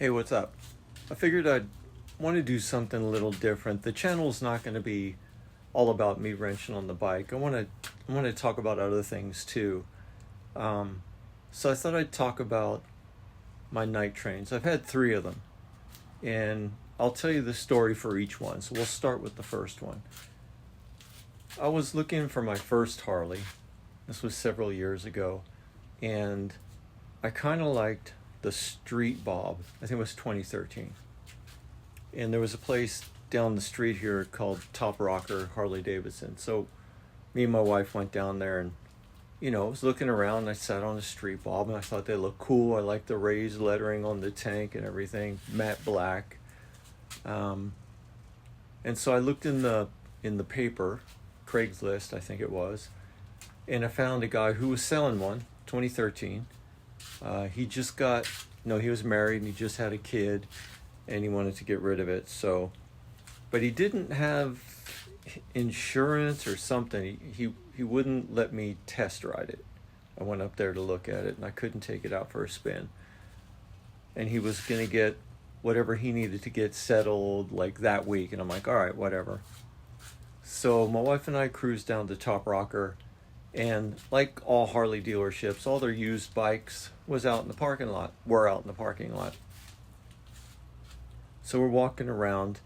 Hey, what's up? I figured I'd want to do something a little different. The channel's not going to be all about me wrenching on the bike. I want to talk about other things too. So I thought I'd talk about my night trains. I've had 3 of them, and I'll tell you the story for each one. So we'll start with the first one. I was looking for my first Harley. This was several years ago, and I kind of liked the Street Bob. I think it was 2013. And there was a place down the street here called Top Rocker Harley-Davidson. So me and my wife went down there, and I was looking around, and I sat on a Street Bob, and I thought they looked cool. I liked the raised lettering on the tank and everything, matte black. And so I looked in the paper, Craigslist, I think it was, and I found a guy who was selling one, 2013. He just got, he was married, and he just had a kid, and he wanted to get rid of it. But he didn't have insurance or something. He wouldn't let me test ride it. I went up there to look at it, and I couldn't take it out for a spin. And he was going to get whatever he needed to get settled like that week. And I'm like, all right, whatever. So my wife and I cruised down to Top Rocker, and like all Harley dealerships, all their used bikes were out in the parking lot. So we're walking around,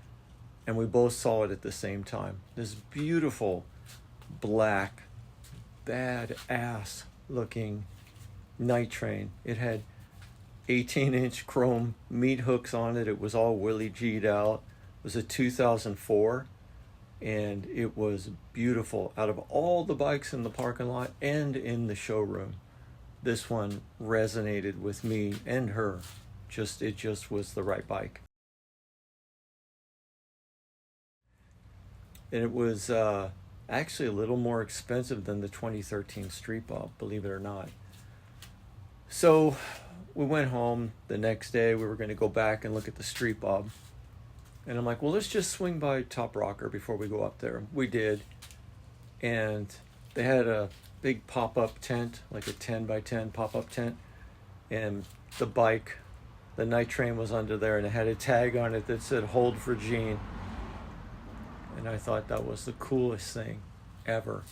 and we both saw it at the same time. This beautiful black, badass looking night train. It had 18-inch chrome meat hooks on it. It was all Willie G'd out. It was a 2004, and it was beautiful. Out of all the bikes in the parking lot and in the showroom, this one resonated with me and her. It just was the right bike. And it was actually a little more expensive than the 2013 Street Bob, believe it or not. So we went home. The next day we were going to go back and look at the Street Bob. And I'm like, well, let's just swing by Top Rocker before we go up there. We did. And they had a big pop-up tent, like a 10 by 10 pop-up tent. And the bike, the night train, was under there, and it had a tag on it that said, "Hold for Gene." And I thought that was the coolest thing ever.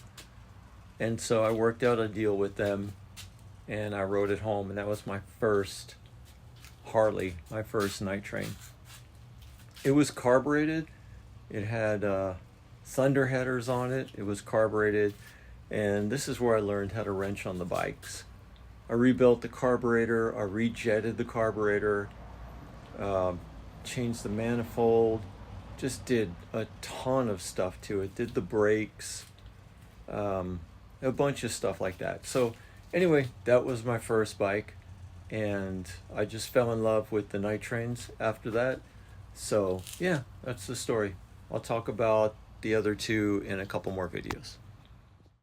And so I worked out a deal with them, and I rode it home. And that was my first Harley, my first night train. It was carbureted. It had thunder headers on it. It was carbureted. And this is where I learned how to wrench on the bikes. I rebuilt the carburetor. I rejetted the carburetor. Changed the manifold. Just did a ton of stuff to it. Did the brakes. A bunch of stuff like that. So anyway, that was my first bike. And I just fell in love with the night trains after that. So yeah, that's the story. I'll talk about the other 2 in a couple more videos.